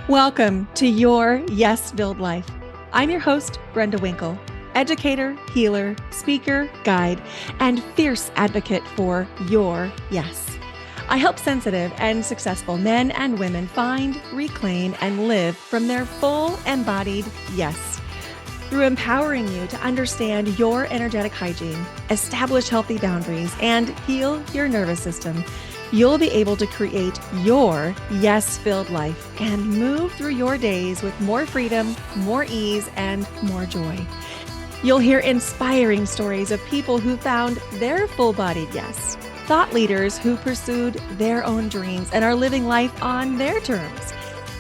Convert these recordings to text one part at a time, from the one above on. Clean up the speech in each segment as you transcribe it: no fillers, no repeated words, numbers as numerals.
Welcome to Your Yes Build Life. I'm your host, Brenda Winkle, educator, healer, speaker, guide, and fierce advocate for your yes. I help sensitive and successful men and women find, reclaim, and live from their full embodied yes. Through empowering you to understand your energetic hygiene, establish healthy boundaries, and heal your nervous system, you'll be able to create your yes-filled life and move through your days with more freedom, more ease, and more joy. You'll hear inspiring stories of people who found their full-bodied yes, thought leaders who pursued their own dreams and are living life on their terms,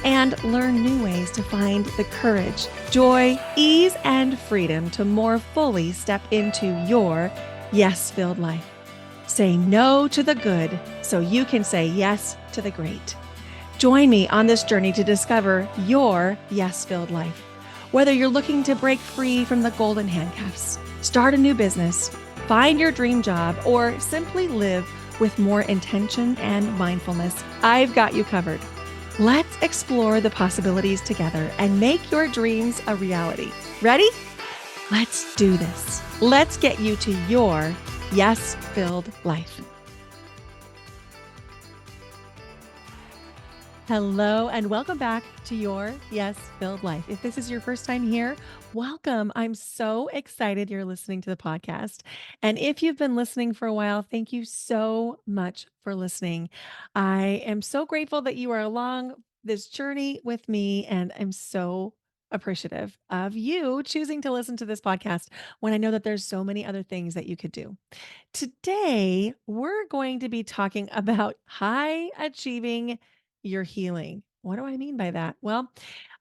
and learn new ways to find the courage, joy, ease, and freedom to more fully step into your yes-filled life. Say no to the good so you can say yes to the great. Join me on this journey to discover your yes-filled life. Whether you're looking to break free from the golden handcuffs, start a new business, find your dream job, or simply live with more intention and mindfulness, I've got you covered. Let's explore the possibilities together and make your dreams a reality. Ready? Let's do this. Let's get you to your yes-filled life. Hello, and welcome back to Your Yes-Filled Life. If this is your first time here, welcome. I'm so excited you're listening to the podcast. And if you've been listening for a while, thank you so much for listening. I am so grateful that you are along this journey with me, and I'm so appreciative of you choosing to listen to this podcast when I know that there's so many other things that you could do. Today, we're going to be talking about high achieving your healing. What do I mean by that? Well,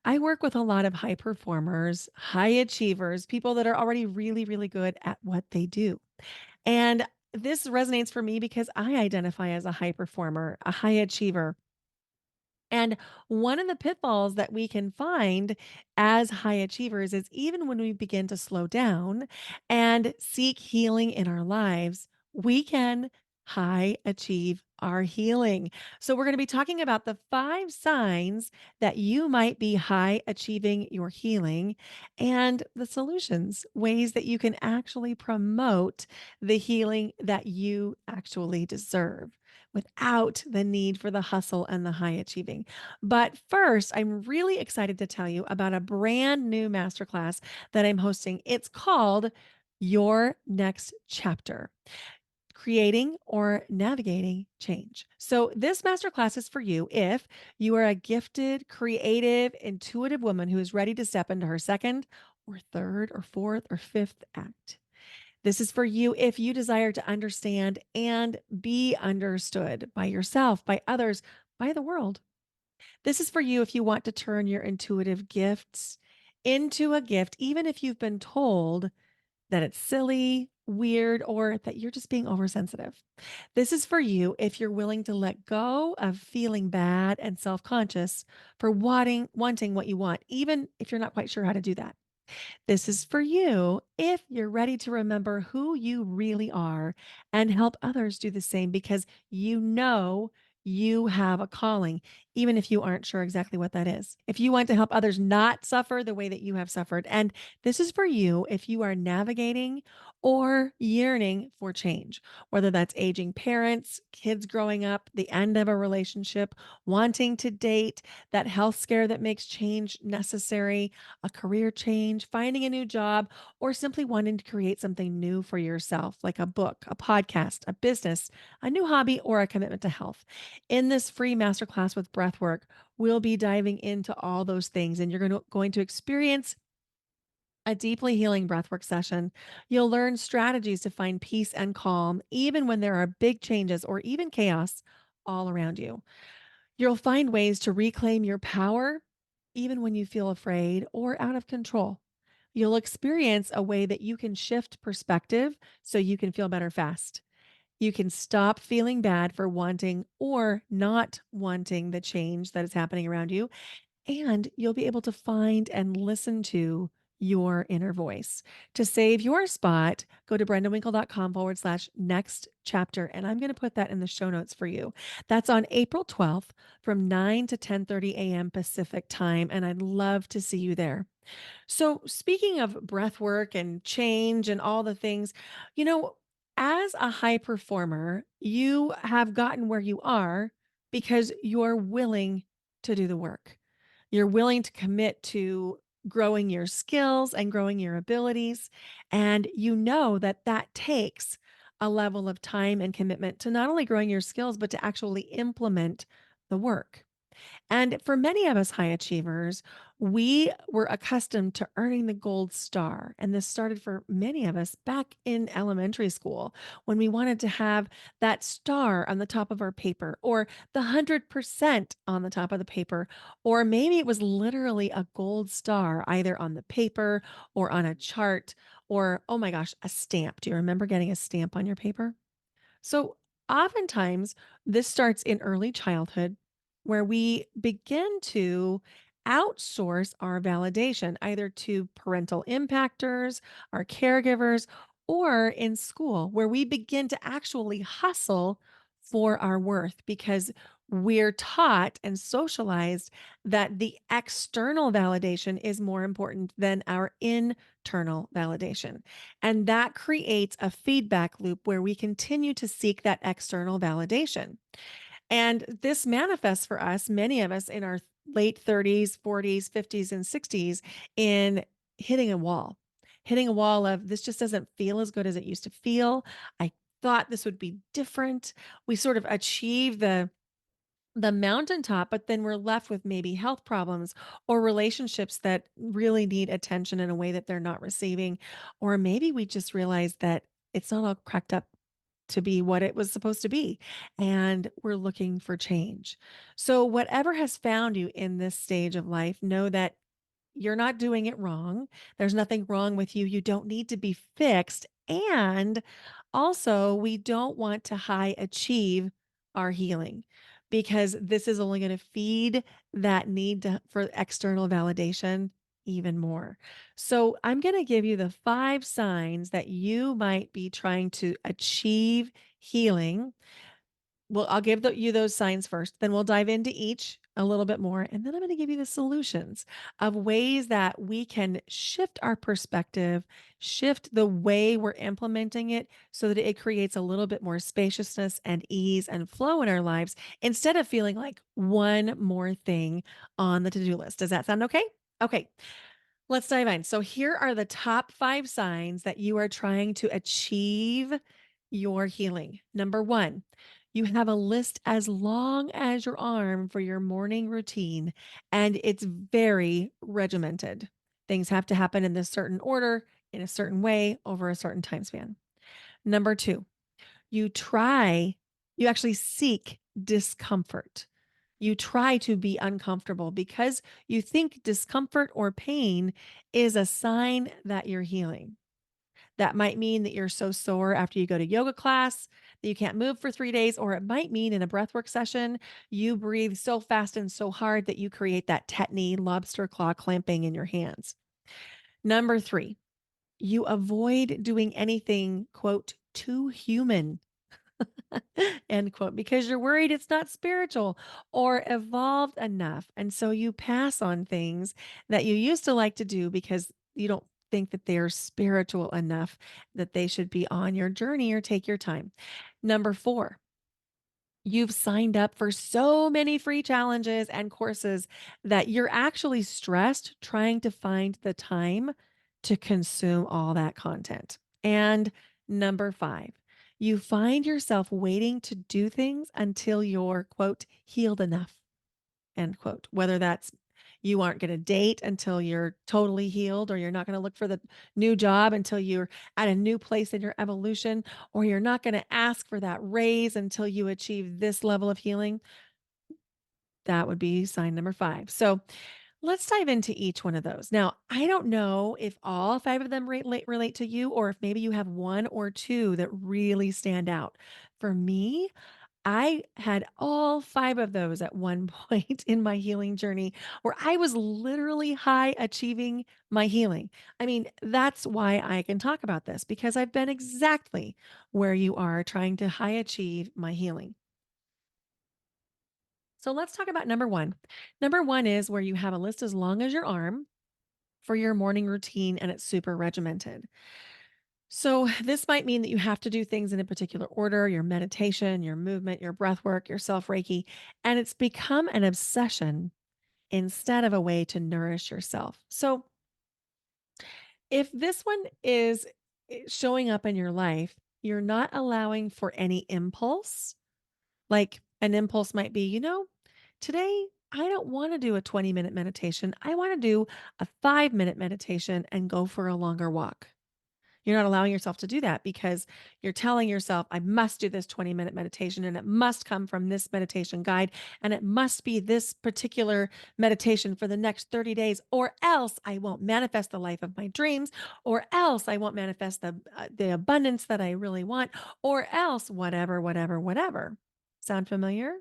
I work with a lot of high performers, high achievers, people that are already really, really good at what they do. And this resonates for me because I identify as a high performer, a high achiever. And one of the pitfalls that we can find as high achievers is even when we begin to slow down and seek healing in our lives, we can high achieve our healing. So, we're going to be talking about the 5 signs that you might be high achieving your healing and the solutions, ways that you can actually promote the healing that you actually deserve without the need for the hustle and the high achieving. But first, I'm really excited to tell you about a brand new masterclass that I'm hosting. It's called Your Next Chapter: Creating or Navigating Change. So, this masterclass is for you if you are a gifted, creative, intuitive woman who is ready to step into her second or third or fourth or fifth act. This is for you if you desire to understand and be understood by yourself, by others, by the world. This is for you if you want to turn your intuitive gifts into a gift, even if you've been told that it's silly, weird, or that you're just being oversensitive. This is for you if you're willing to let go of feeling bad and self conscious for wanting what you want, even if you're not quite sure how to do that. This is for you if you're ready to remember who you really are and help others do the same because you know you have a calling, even if you aren't sure exactly what that is. If you want to help others not suffer the way that you have suffered. And this is for you if you are navigating or yearning for change, whether that's aging parents, kids growing up, the end of a relationship, wanting to date, that health scare that makes change necessary, a career change, finding a new job, or simply wanting to create something new for yourself, like a book, a podcast, a business, a new hobby, or a commitment to health. In this free masterclass with breathwork, we'll be diving into all those things, and you're going to experience a deeply healing breathwork session. You'll learn strategies to find peace and calm, even when there are big changes or even chaos all around you. You'll find ways to reclaim your power even when you feel afraid or out of control. You'll experience a way that you can shift perspective so you can feel better fast. You can stop feeling bad for wanting or not wanting the change that is happening around you, and you'll be able to find and listen to your inner voice. To save your spot, go to brendawinkle.com/next chapter. And I'm going to put that in the show notes for you. That's on April 12th from 9 to 10:30 a.m. Pacific time. And I'd love to see you there. So, speaking of breath work and change and all the things, you know, as a high performer, you have gotten where you are because you're willing to do the work. You're willing to commit to growing your skills and growing your abilities. And you know that that takes a level of time and commitment to not only growing your skills, but to actually implement the work. And for many of us high achievers, we were accustomed to earning the gold star. And this started for many of us back in elementary school when we wanted to have that star on the top of our paper or the 100% on the top of the paper. Or maybe it was literally a gold star either on the paper or on a chart or, oh my gosh, a stamp. Do you remember getting a stamp on your paper? So, oftentimes, this starts in early childhood where we begin to outsource our validation either to parental impactors, our caregivers, or in school where we begin to actually hustle for our worth because we're taught and socialized that the external validation is more important than our internal validation. And that creates a feedback loop where we continue to seek that external validation. And this manifests for us, many of us in our late 30s, 40s, 50s, and 60s, in hitting a wall, hitting a wall of this just doesn't feel as good as it used to feel. I thought this would be different. We sort of achieve the mountaintop, but then we're left with maybe health problems or relationships that really need attention in a way that they're not receiving. Or maybe we just realize that it's not all cracked up to be what it was supposed to be. And we're looking for change. So, whatever has found you in this stage of life, know that you're not doing it wrong. There's nothing wrong with you. You don't need to be fixed. And also, we don't want to high achieve our healing because this is only going to feed that need for external validation even more. So, I'm going to give you the 5 signs that you might be trying to achieve healing. Well, I'll give you those signs first, then we'll dive into each a little bit more. And then I'm going to give you the solutions of ways that we can shift our perspective, shift the way we're implementing it so that it creates a little bit more spaciousness and ease and flow in our lives instead of feeling like one more thing on the to do list. Does that sound okay? Okay. Let's dive in. So, here are the top 5 signs that you are trying to achieve your healing. Number one, you have a list as long as your arm for your morning routine, and it's very regimented. Things have to happen in this certain order, in a certain way, over a certain time span. Number two, you try, you actually seek discomfort. You try to be uncomfortable because you think discomfort or pain is a sign that you're healing. That might mean that you're so sore after you go to yoga class that you can't move for 3 days, or it might mean in a breathwork session, you breathe so fast and so hard that you create that tetany lobster claw clamping in your hands. Number three, you avoid doing anything, quote, too human end quote, because you're worried it's not spiritual or evolved enough. And so you pass on things that you used to like to do because you don't think that they're spiritual enough that they should be on your journey or take your time. Number four, you've signed up for so many free challenges and courses that you're actually stressed trying to find the time to consume all that content. And number five, you find yourself waiting to do things until you're, quote, healed enough, end quote. Whether that's you aren't going to date until you're totally healed, or you're not going to look for the new job until you're at a new place in your evolution, or you're not going to ask for that raise until you achieve this level of healing. That would be sign number five. So let's dive into each one of those. Now, I don't know if all 5 of them relate to you, or if maybe you have one or two that really stand out. For me, I had all 5 of those at one point in my healing journey where I was literally high achieving my healing. I mean, that's why I can talk about this because I've been exactly where you are trying to high achieve my healing. So let's talk about number 1. Number 1 is where you have a list as long as your arm for your morning routine and it's super regimented. So, this might mean that you have to do things in a particular order your meditation, your movement, your breath work, your self Reiki, and it's become an obsession instead of a way to nourish yourself. So, if this one is showing up in your life, you're not allowing for any impulse. Like an impulse might be, today I don't want to do a 20-minute meditation. I want to do a 5-minute meditation and go for a longer walk. You're not allowing yourself to do that because you're telling yourself, I must do this 20-minute meditation and it must come from this meditation guide and it must be this particular meditation for the next 30 days, or else I won't manifest the life of my dreams, or else I won't manifest the abundance that I really want, or else whatever, whatever, whatever. Sound familiar?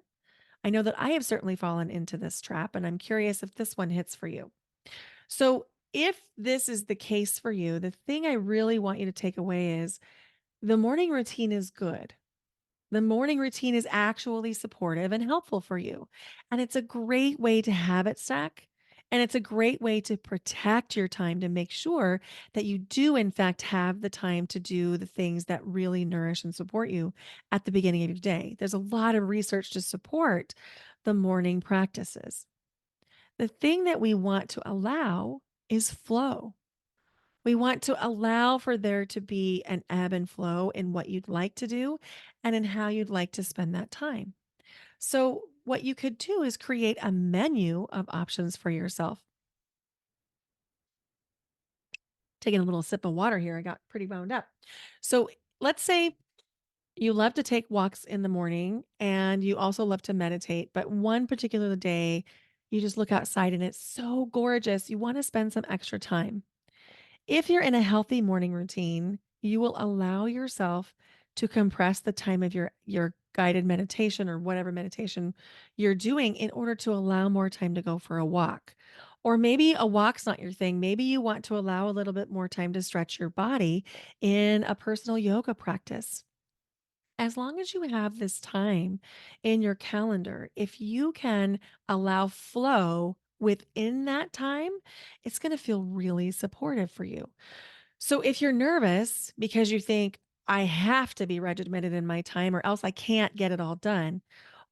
I know that I have certainly fallen into this trap and I'm curious if this one hits for you. So, if this is the case for you, the thing I really want you to take away is the morning routine is good. The morning routine is actually supportive and helpful for you. And it's a great way to habit stack. And it's a great way to protect your time to make sure that you do, in fact, have the time to do the things that really nourish and support you at the beginning of your day. There's a lot of research to support the morning practices. The thing that we want to allow is flow. We want to allow for there to be an ebb and flow in what you'd like to do and in how you'd like to spend that time. So, what you could do is create a menu of options for yourself. Taking a little sip of water here, I got pretty wound up. So, let's say you love to take walks in the morning and you also love to meditate, but one particular day you just look outside and it's so gorgeous. You want to spend some extra time. If you're in a healthy morning routine, you will allow yourself to compress the time of your guided meditation or whatever meditation you're doing in order to allow more time to go for a walk. Or maybe a walk's not your thing. Maybe you want to allow a little bit more time to stretch your body in a personal yoga practice. As long as you have this time in your calendar, if you can allow flow within that time, it's going to feel really supportive for you. So if you're nervous because you think, I have to be regimented in my time or else I can't get it all done,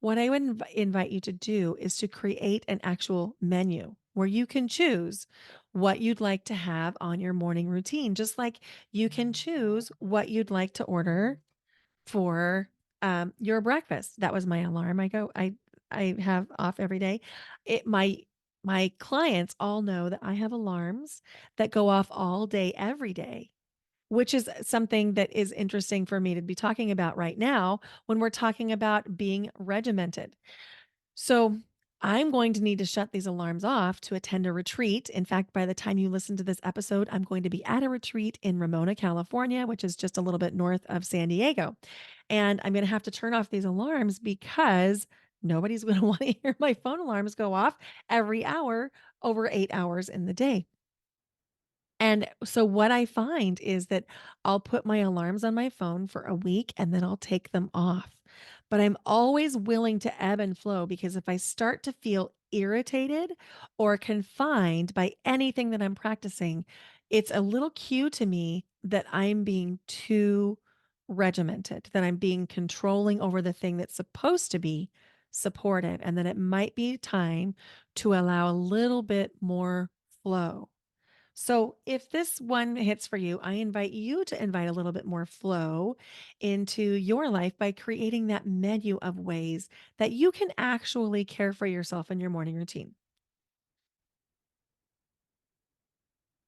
what I would invite you to do is to create an actual menu where you can choose what you'd like to have on your morning routine, just like you can choose what you'd like to order for your breakfast. That was my alarm. I have off every day. My clients all know that I have alarms that go off all day, every day, which is something that is interesting for me to be talking about right now when we're talking about being regimented. So I'm going to need to shut these alarms off to attend a retreat. In fact, by the time you listen to this episode, I'm going to be at a retreat in Ramona, California, which is just a little bit north of San Diego. And I'm going to have to turn off these alarms because nobody's going to want to hear my phone alarms go off every hour over 8 hours in the day. And so what I find is that I'll put my alarms on my phone for a week and then I'll take them off. But I'm always willing to ebb and flow because if I start to feel irritated or confined by anything that I'm practicing, it's a little cue to me that I'm being too regimented, that I'm being controlling over the thing that's supposed to be supportive, and that it might be time to allow a little bit more flow. So, if this one hits for you, I invite you to invite a little bit more flow into your life by creating that menu of ways that you can actually care for yourself in your morning routine.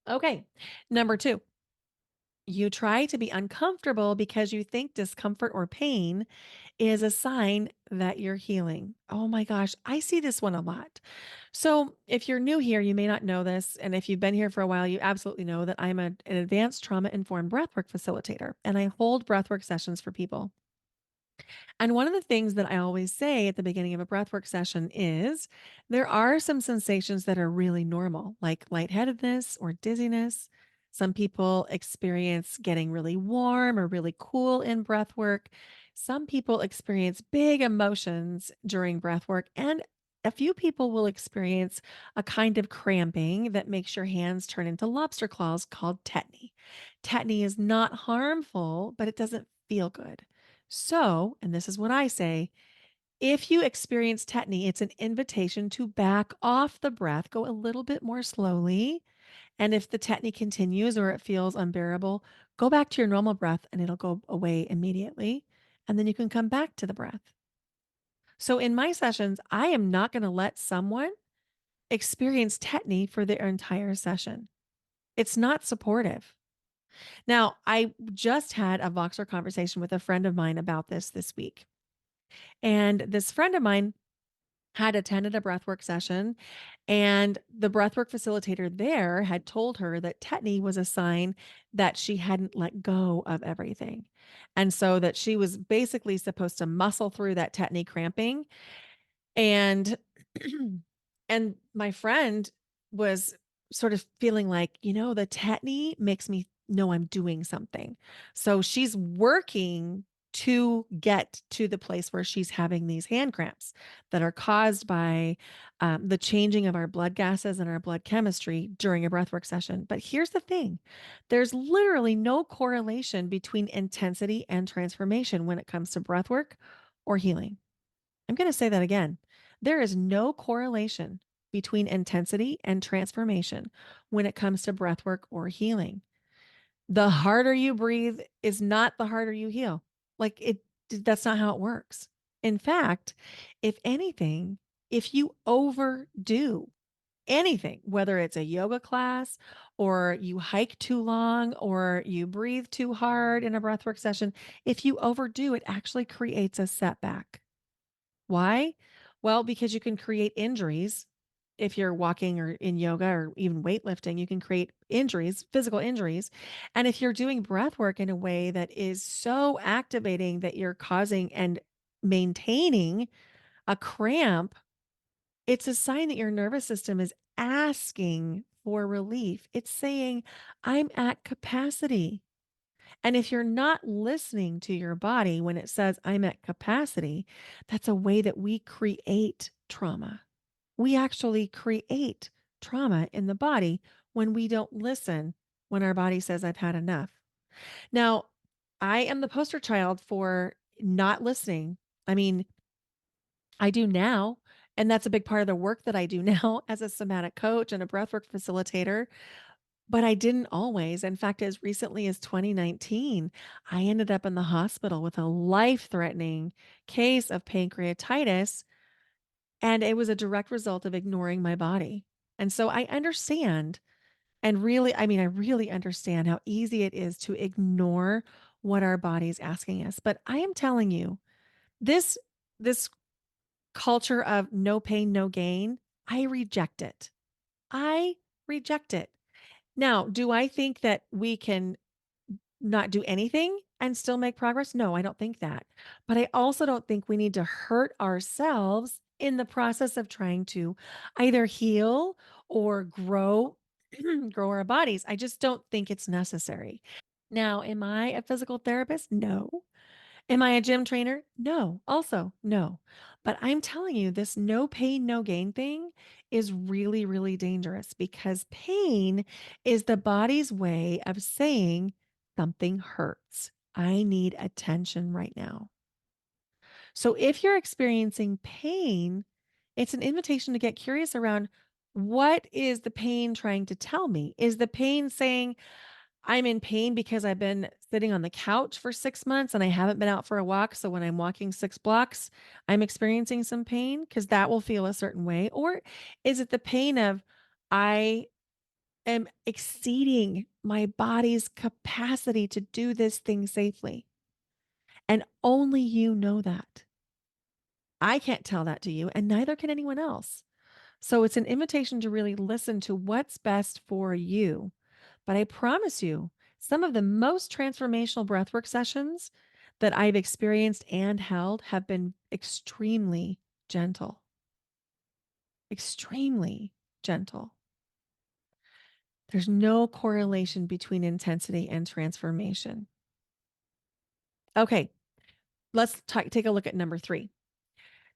Okay. Number two, you try to be uncomfortable because you think discomfort or pain is a sign that you're healing. Oh my gosh, I see this one a lot. So, if you're new here, you may not know this. And if you've been here for a while, you absolutely know that I'm an advanced trauma informed breathwork facilitator and I hold breathwork sessions for people. And one of the things that I always say at the beginning of a breathwork session is there are some sensations that are really normal, like lightheadedness or dizziness. Some people experience getting really warm or really cool in breathwork. Some people experience big emotions during breathwork, and a few people will experience a kind of cramping that makes your hands turn into lobster claws called tetany. Tetany is not harmful, but it doesn't feel good. So, and this is what I say, if you experience tetany, it's an invitation to back off the breath, go a little bit more slowly. And if the tetany continues or it feels unbearable, go back to your normal breath and it'll go away immediately. And then you can come back to the breath. So, in my sessions, I am not going to let someone experience tetany for their entire session. It's not supportive. Now, I just had a Voxer conversation with a friend of mine about this week. And this friend of mine had attended a breathwork session, and the breathwork facilitator there had told her that tetany was a sign that she hadn't let go of everything. And so that she was basically supposed to muscle through that tetany cramping and and my friend was sort of feeling like, the tetany makes me know I'm doing something. So she's working to get to the place where she's having these hand cramps that are caused by the changing of our blood gases and our blood chemistry during a breathwork session. But here's the thing, there's literally no correlation between intensity and transformation when it comes to breathwork or healing. I'm going to say that again. There is no correlation between intensity and transformation when it comes to breath work or healing. The harder you breathe is not the harder you heal. That's not how it works. In fact, if anything, if you overdo anything, whether it's a yoga class or you hike too long or you breathe too hard in a breathwork session, if you overdo it actually creates a setback. Why? Well, because you can create injuries. If you're walking or in yoga or even weightlifting, you can create injuries, physical injuries. And if you're doing breath work in a way that is so activating that you're causing and maintaining a cramp, it's a sign that your nervous system is asking for relief. It's saying, I'm at capacity. And if you're not listening to your body when it says, I'm at capacity, that's a way that we create trauma. We actually create trauma in the body when we don't listen when our body says, I've had enough. Now, I am the poster child for not listening. I mean, I do now. And that's a big part of the work that I do now as a somatic coach and a breathwork facilitator. But I didn't always. In fact, as recently as 2019, I ended up in the hospital with a life-threatening case of pancreatitis, and it was a direct result of ignoring my body. And so I understand and really, I really understand how easy it is to ignore what our body's asking us. But I am telling you, this culture of no pain, no gain, I reject it. I reject it. Now, do I think that we can not do anything and still make progress? No, I don't think that. But I also don't think we need to hurt ourselves in the process of trying to either heal or grow grow our bodies. I just don't think it's necessary. Now, am I a physical therapist? No. Am I a gym trainer? No. Also, no. But I'm telling you, this no pain, no gain thing is really, really dangerous because pain is the body's way of saying something hurts. I need attention right now. So if you're experiencing pain, it's an invitation to get curious around what is the pain trying to tell me? Is the pain saying, I'm in pain because I've been sitting on the couch for 6 months and I haven't been out for a walk. So when I'm walking 6 blocks, I'm experiencing some pain because that will feel a certain way. Or is it the pain of I am exceeding my body's capacity to do this thing safely? And only you know that. I can't tell that to you, and neither can anyone else. So it's an invitation to really listen to what's best for you. But I promise you, some of the most transformational breathwork sessions that I've experienced and held have been extremely gentle, extremely gentle. There's no correlation between intensity and transformation. Okay, let's take a look at number three.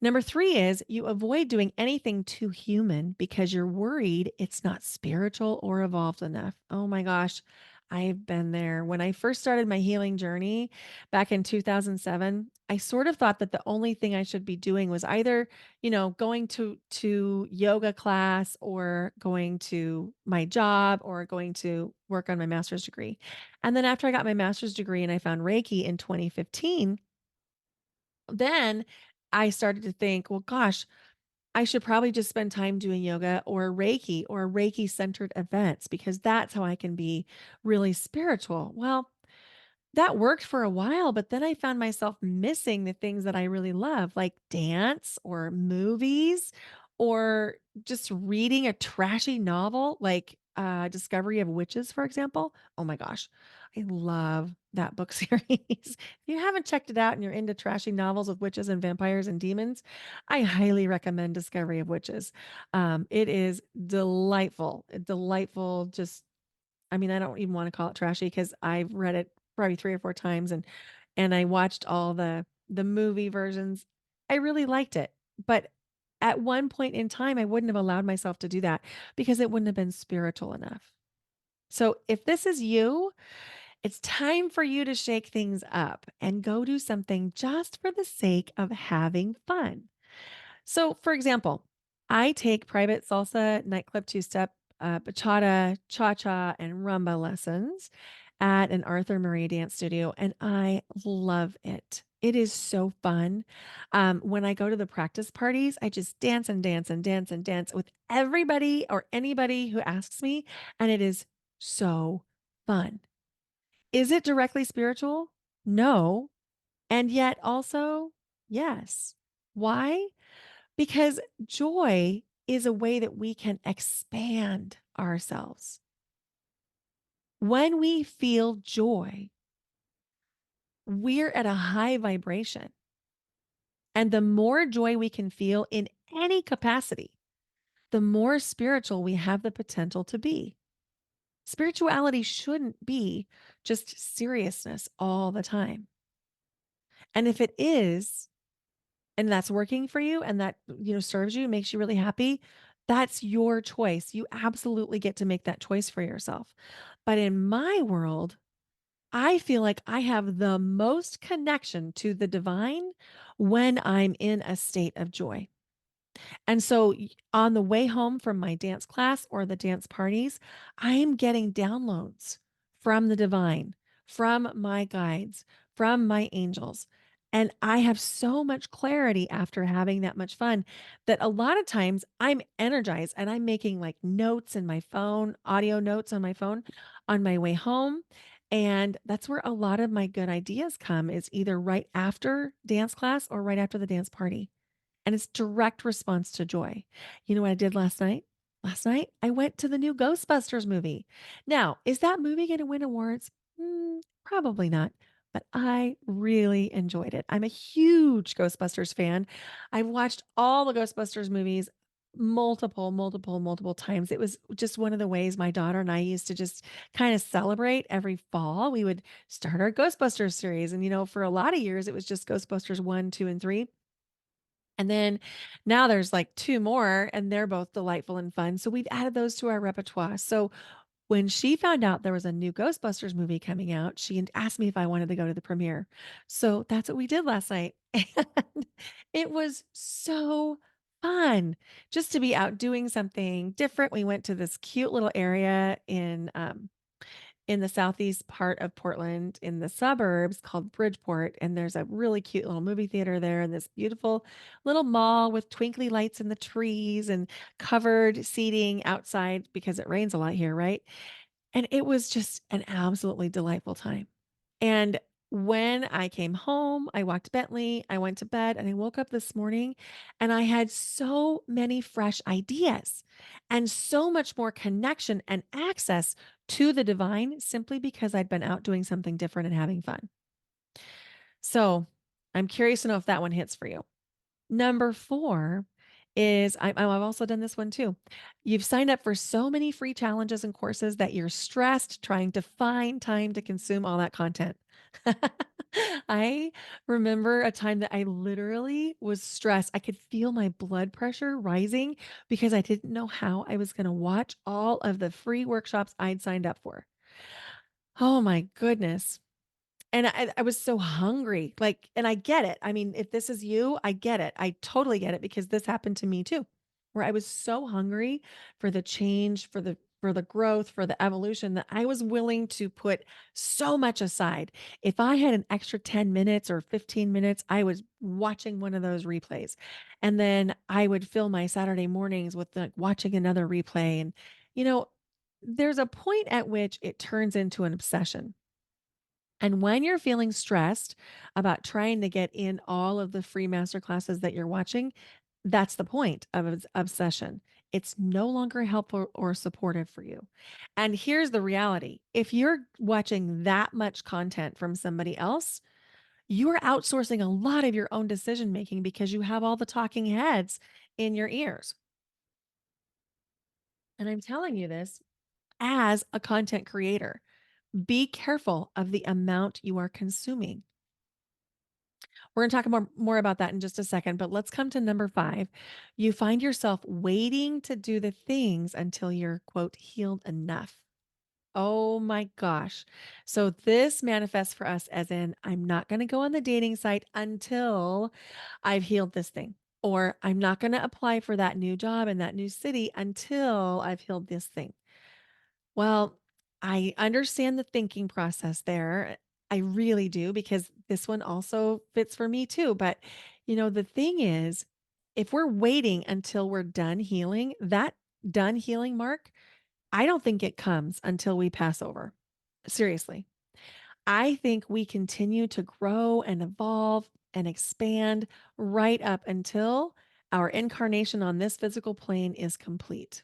Number three is you avoid doing anything too human because you're worried it's not spiritual or evolved enough. Oh my gosh, I've been there. When I first started my healing journey back in 2007, I sort of thought that the only thing I should be doing was either, going to yoga class or going to my job or going to work on my master's degree. And then after I got my master's degree and I found Reiki in 2015, then I started to think, well, gosh, I should probably just spend time doing yoga or Reiki centered events because that's how I can be really spiritual. Well, that worked for a while, but then I found myself missing the things that I really love, like dance or movies or just reading a trashy novel like Discovery of Witches, for example. Oh my gosh, I love that book series. If you haven't checked it out and you're into trashy novels with witches and vampires and demons, I highly recommend Discovery of Witches. It is delightful, delightful, just I mean, I don't even wanna call it trashy because I've read it probably 3 or 4 times and I watched all the movie versions. I really liked it, but at one point in time, I wouldn't have allowed myself to do that because it wouldn't have been spiritual enough. So, if this is you, it's time for you to shake things up and go do something just for the sake of having fun. So, for example, I take private salsa, nightclub two step, bachata, cha cha, and rumba lessons at an Arthur Murray dance studio, and I love it. It is so fun. When I go to the practice parties, I just dance and dance and dance and dance with everybody or anybody who asks me, and it is so fun. Is it directly spiritual? No. And yet also, yes. Why? Because joy is a way that we can expand ourselves. When we feel joy, we're at a high vibration. And the more joy we can feel in any capacity, the more spiritual we have the potential to be. Spirituality shouldn't be just seriousness all the time. And if it is, and that's working for you and that, serves you, makes you really happy, that's your choice. You absolutely get to make that choice for yourself. But in my world, I feel like I have the most connection to the divine when I'm in a state of joy. And so on the way home from my dance class or the dance parties, I am getting downloads from the divine, from my guides, from my angels. And I have so much clarity after having that much fun that a lot of times I'm energized and I'm making like notes in my phone, audio notes on my phone on my way home. And that's where a lot of my good ideas come is either right after dance class or right after the dance party. And it's direct response to joy. You know what I did last night? Last night, I went to the new Ghostbusters movie. Now, is that movie going to win awards? Probably not, but I really enjoyed it. I'm a huge Ghostbusters fan. I've watched all the Ghostbusters movies multiple times. It was just one of the ways my daughter and I used to just kind of celebrate every fall. We would start our Ghostbusters series. And, for a lot of years, it was just Ghostbusters 1, 2, and 3. And then now there's like 2 more and they're both delightful and fun. So we've added those to our repertoire. So when she found out there was a new Ghostbusters movie coming out, she asked me if I wanted to go to the premiere. So that's what we did last night. And it was so fun just to be out doing something different. We went to this cute little area in the southeast part of Portland in the suburbs called Bridgeport. And there's a really cute little movie theater there and this beautiful little mall with twinkly lights in the trees and covered seating outside because it rains a lot here, right? And it was just an absolutely delightful time. And when I came home, I walked Bentley, I went to bed, and I woke up this morning and I had so many fresh ideas and so much more connection and access to the divine simply because I'd been out doing something different and having fun. So I'm curious to know if that one hits for you. Number 4 is I've also done this one too. You've signed up for so many free challenges and courses that you're stressed trying to find time to consume all that content. I remember a time that I literally was stressed. I could feel my blood pressure rising because I didn't know how I was going to watch all of the free workshops I'd signed up for. Oh my goodness. And I was so hungry, like and I get it. I mean, if this is you, I get it. I totally get it because this happened to me too, where I was so hungry for the change, for the growth, for the evolution that I was willing to put so much aside. If I had an extra 10 minutes or 15 minutes, I was watching one of those replays. And then I would fill my Saturday mornings with like watching another replay. And, you know, there's a point at which it turns into an obsession and when you're feeling stressed about trying to get in all of the free master classes that you're watching, that's the point of obsession. It's no longer helpful or supportive for you. And here's the reality if you're watching that much content from somebody else, you are outsourcing a lot of your own decision making because you have all the talking heads in your ears. And I'm telling you this as a content creator. Be careful of the amount you are consuming. We're going to talk more about that in just a second, but let's come to number 5. You find yourself waiting to do the things until you're quote healed enough. Oh my gosh. So this manifests for us as in I'm not going to go on the dating site until I've healed this thing. Or I'm not going to apply for that new job in that new city until I've healed this thing. Well, I understand the thinking process there. I really do because this one also fits for me too. But, the thing is, if we're waiting until we're done healing, that done healing mark, I don't think it comes until we pass over. Seriously. I think we continue to grow and evolve and expand right up until our incarnation on this physical plane is complete.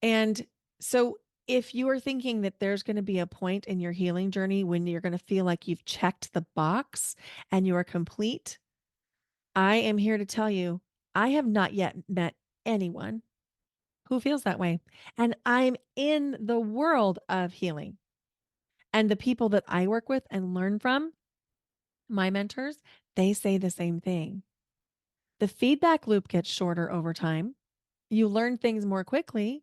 And so, if you are thinking that there's going to be a point in your healing journey when you're going to feel like you've checked the box and you are complete, I am here to tell you I have not yet met anyone who feels that way. And I'm in the world of healing. And the people that I work with and learn from, my mentors, they say the same thing. The feedback loop gets shorter over time. You learn things more quickly.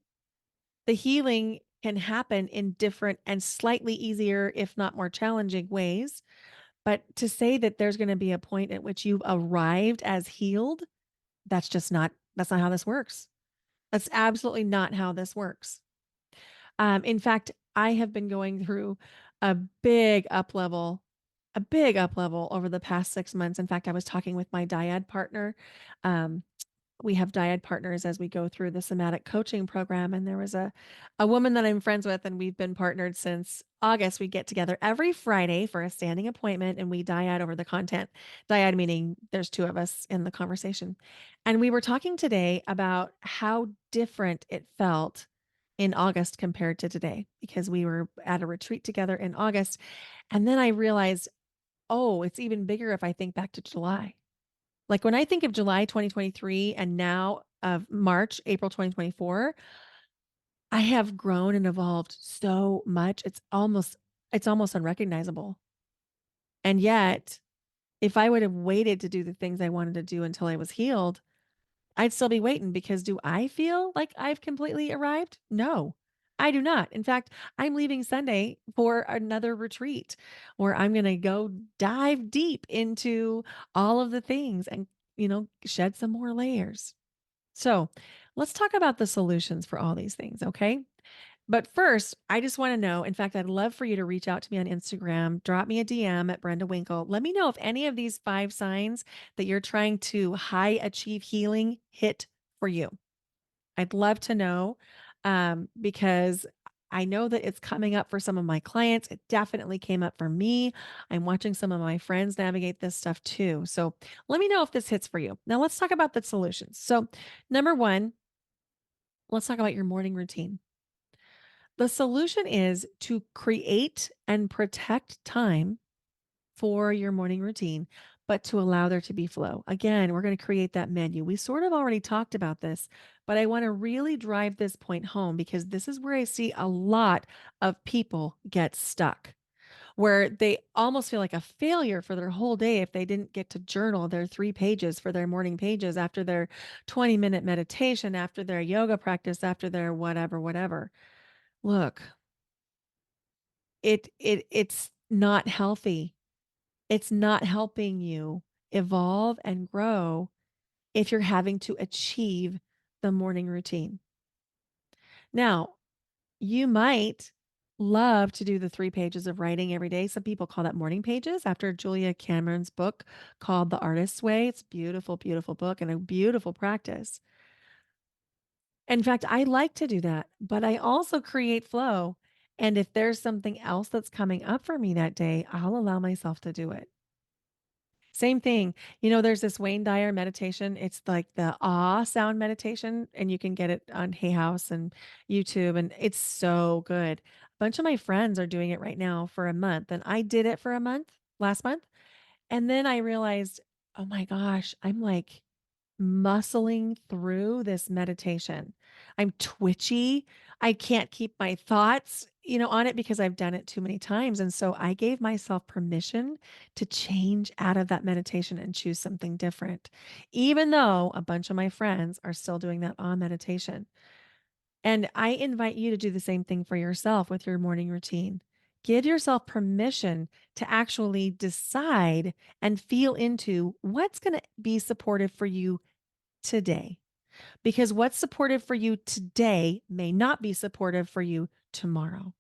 The healing can happen in different and slightly easier, if not more challenging ways. But to say that there's going to be a point at which you've arrived as healed, that's not how this works. That's absolutely not how this works. In fact, I have been going through a big up level, a big up level over the past 6 months. In fact, I was talking with my dyad partner. Um, we have dyad partners as we go through the somatic coaching program. And there was a woman that I'm friends with, and we've been partnered since August. We get together every Friday for a standing appointment and we dyad over the content. Dyad meaning there's two of us in the conversation. And we were talking today about how different it felt in August compared to today because we were at a retreat together in August. And then I realized, oh, it's even bigger if I think back to July. Like when I think of July 2023 and now of March, April 2024, I have grown and evolved so much. It's almost unrecognizable. And yet, if I would have waited to do the things I wanted to do until I was healed, I'd still be waiting because do I feel like I've completely arrived? No, I do not. In fact, I'm leaving Sunday for another retreat where I'm going to go dive deep into all of the things and, shed some more layers. So let's talk about the solutions for all these things. Okay. But first, I just want to know. In fact, I'd love for you to reach out to me on Instagram, drop me a DM at Brenda Winkle. Let me know if any of these 5 signs that you're trying to high achieve healing hit for you. I'd love to know because I know that it's coming up for some of my clients. It definitely came up for me. I'm watching some of my friends navigate this stuff too. So let me know if this hits for you. Now, let's talk about the solutions. So, number 1, let's talk about your morning routine. The solution is to create and protect time for your morning routine, but to allow there to be flow. Again, we're going to create that menu. We sort of already talked about this, but I want to really drive this point home because this is where I see a lot of people get stuck, where they almost feel like a failure for their whole day if they didn't get to journal their 3 pages for their morning pages after their 20-minute meditation, after their yoga practice, after their whatever, whatever. Look, it's not healthy. It's not helping you evolve and grow if you're having to achieve the morning routine. Now, you might love to do the 3 pages of writing every day. Some people call that morning pages after Julia Cameron's book called The Artist's Way. It's a beautiful, beautiful book and a beautiful practice. In fact, I like to do that, but I also create flow. And if there's something else that's coming up for me that day, I'll allow myself to do it. Same thing. There's this Wayne Dyer meditation. It's like the sound meditation, and you can get it on Hay House and YouTube, and it's so good. A bunch of my friends are doing it right now for a month, and I did it for a month last month. And then I realized, oh my gosh, I'm like muscling through this meditation. I'm twitchy. I can't keep my thoughts, on it because I've done it too many times. And so I gave myself permission to change out of that meditation and choose something different, even though a bunch of my friends are still doing that on meditation. And I invite you to do the same thing for yourself with your morning routine. Give yourself permission to actually decide and feel into what's going to be supportive for you today. Because what's supportive for you today may not be supportive for you tomorrow.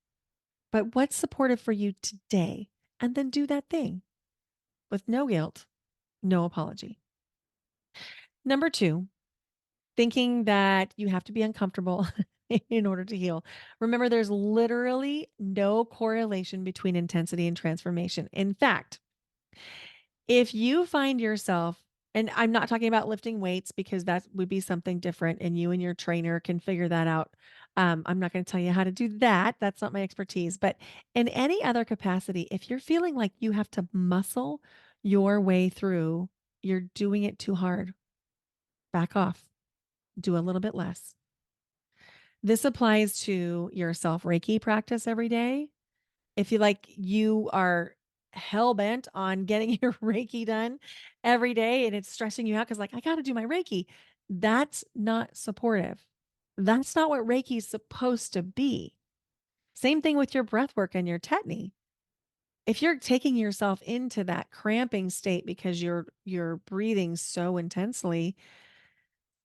But what's supportive for you today? And then do that thing with no guilt, no apology. Number two, thinking that you have to be uncomfortable in order to heal. Remember, there's literally no correlation between intensity and transformation. In fact, if you find yourself, and I'm not talking about lifting weights because that would be something different and you and your trainer can figure that out. I'm not going to tell you how to do that. That's not my expertise. But in any other capacity, if you're feeling like you have to muscle your way through, you're doing it too hard. Back off, do a little bit less. This applies to your self Reiki practice every day. If you are hell bent on getting your Reiki done every day and it's stressing you out because I got to do my Reiki, that's not supportive. That's not what Reiki is supposed to be. Same thing with your breath work and your tetany. If you're taking yourself into that cramping state because you're breathing so intensely,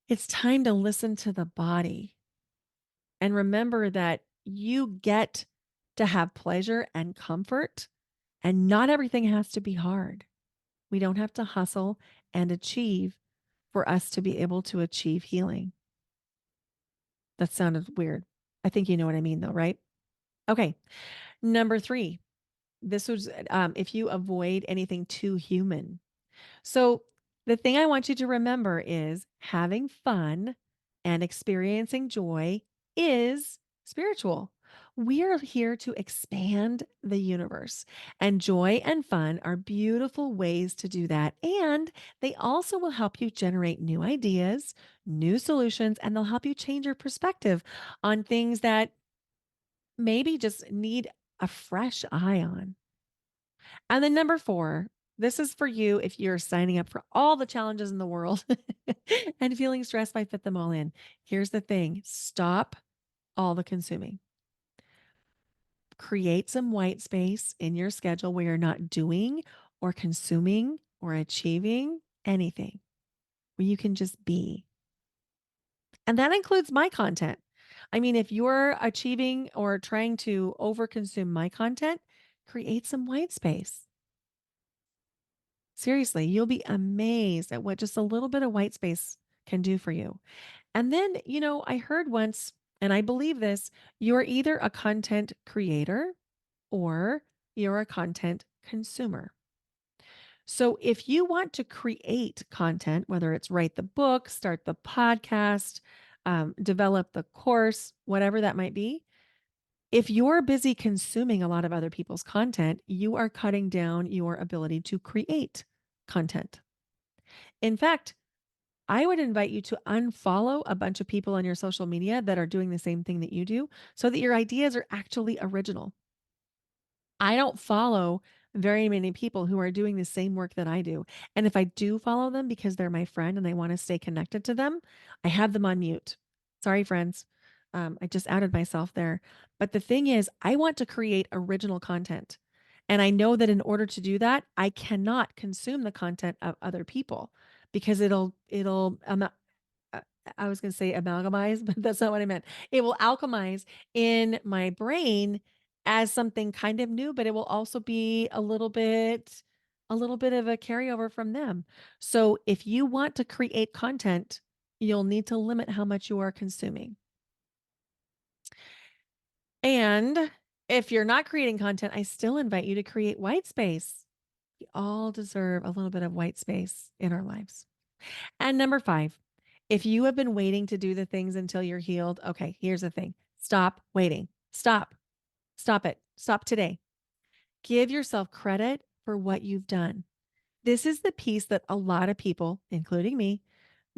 it's time to listen to the body and remember that you get to have pleasure and comfort, and not everything has to be hard. We don't have to hustle and achieve for us to be able to achieve healing. That sounded weird. I think you know what I mean, though, right? Okay. Number three, this was if you avoid anything too human. So, the thing I want you to remember is having fun and experiencing joy is spiritual. We are here to expand the universe, and joy and fun are beautiful ways to do that. And they also will help you generate new ideas, new solutions, and they'll help you change your perspective on things that maybe just need a fresh eye on. And then number four, this is for you if you're signing up for all the challenges in the world and feeling stressed by Fit Them All In. Here's the thing, stop all the consuming. Create some white space in your schedule where you're not doing or consuming or achieving anything, where you can just be. And that includes my content. I mean, if you're achieving or trying to overconsume my content, create some white space. Seriously, you'll be amazed at what just a little bit of white space can do for you. And then, I heard once, and I believe this, you're either a content creator or you're a content consumer. So if you want to create content, whether it's write the book, start the podcast, develop the course, whatever that might be, If you're busy consuming a lot of other people's content, you are cutting down your ability to create content. In fact, I would invite you to unfollow a bunch of people on your social media that are doing the same thing that you do so that your ideas are actually original. I don't follow very many people who are doing the same work that I do. And if I do follow them because they're my friend and I want to stay connected to them, I have them on mute. Sorry, friends. I just outed myself there. But the thing is, I want to create original content. And I know that in order to do that, I cannot consume the content of other people because uh, I was going to say amalgamize, but that's not what I meant. It will alchemize in my brain as something kind of new, but it will also be a little bit of a carryover from them. So if you want to create content, you'll need to limit how much you are consuming. And if you're not creating content, I still invite you to create white space. We all deserve a little bit of white space in our lives. And number 5, if you have been waiting to do the things until you're healed, okay, here's the thing. Stop waiting. Stop. Stop it. Stop today. Give yourself credit for what you've done. This is the piece that a lot of people, including me,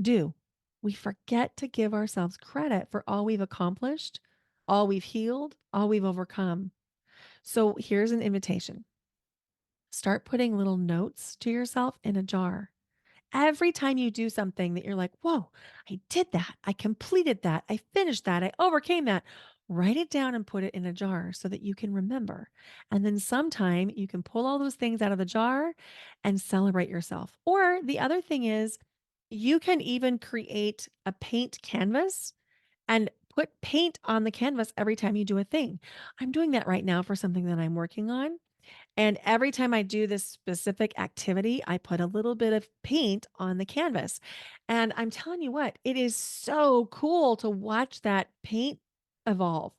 do. We forget to give ourselves credit for all we've accomplished, all we've healed, all we've overcome. So here's an invitation. Start putting little notes to yourself in a jar. Every time you do something that you're like, whoa, I did that. I completed that. I finished that. I overcame that. Write it down and put it in a jar so that you can remember. And then sometime you can pull all those things out of the jar and celebrate yourself. Or the other thing is, you can even create a paint canvas and put paint on the canvas every time you do a thing. I'm doing that right now for something that I'm working on. And every time I do this specific activity, I put a little bit of paint on the canvas. And I'm telling you what, it is so cool to watch that paint evolve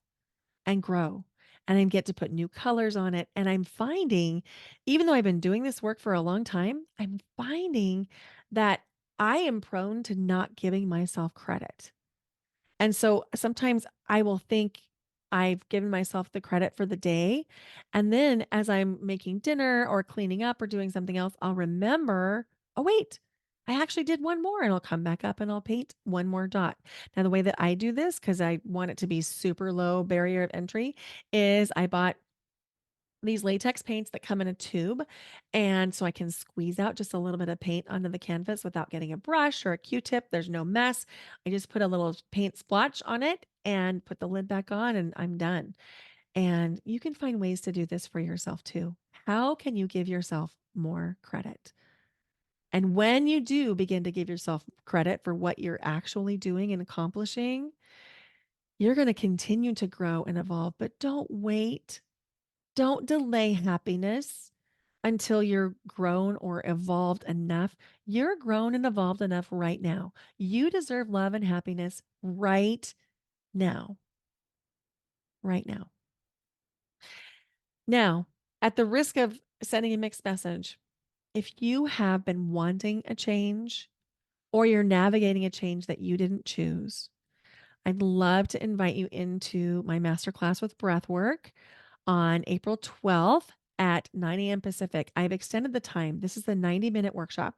and grow. And I get to put new colors on it. And I'm finding, even though I've been doing this work for a long time, I'm finding that I am prone to not giving myself credit. And so sometimes I will think I've given myself the credit for the day. And then as I'm making dinner or cleaning up or doing something else, I'll remember, oh, wait, I actually did one more. And I'll come back up and I'll paint one more dot. Now, the way that I do this, because I want it to be super low barrier of entry, is I bought these latex paints that come in a tube. And so I can squeeze out just a little bit of paint onto the canvas without getting a brush or a Q-tip. There's no mess. I just put a little paint splotch on it and put the lid back on, and I'm done. And you can find ways to do this for yourself too. How can you give yourself more credit? And when you do begin to give yourself credit for what you're actually doing and accomplishing, you're going to continue to grow and evolve, but don't wait. Don't delay happiness until you're grown or evolved enough. You're grown and evolved enough right now. You deserve love and happiness right now. Right now. Now, at the risk of sending a mixed message, if you have been wanting a change or you're navigating a change that you didn't choose, I'd love to invite you into my masterclass with breathwork on April 12th at 9 a.m. Pacific. I've extended the time. This is the 90-minute workshop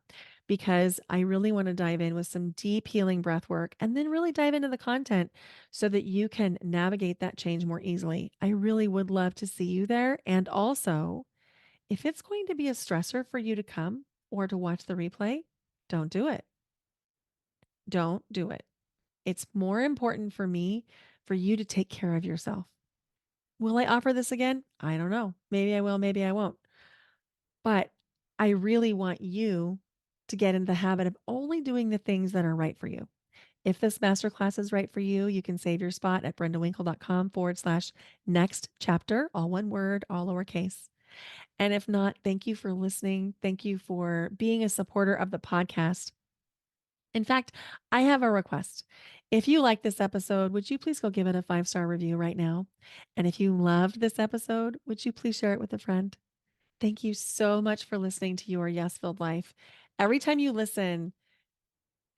because I really want to dive in with some deep healing breath work and then really dive into the content so that you can navigate that change more easily. I really would love to see you there. And also, if it's going to be a stressor for you to come or to watch the replay, don't do it. Don't do it. It's more important for me for you to take care of yourself. Will I offer this again? I don't know. Maybe I will, maybe I won't. But I really want you to get in the habit of only doing the things that are right for you. If this masterclass is right for you, you can save your spot at brendawinkle.com/next chapter, all one word, all lowercase. And if not, thank you for listening. Thank you for being a supporter of the podcast. In fact, I have a request. If you like this episode, would you please go give it a 5-star review right now? And if you loved this episode, would you please share it with a friend? Thank you so much for listening to Your Yes Filled Life. Every time you listen,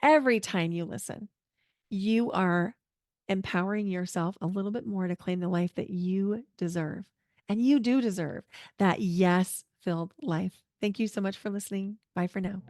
every time you listen, you are empowering yourself a little bit more to claim the life that you deserve. And you do deserve that yes filled life. Thank you so much for listening. Bye for now.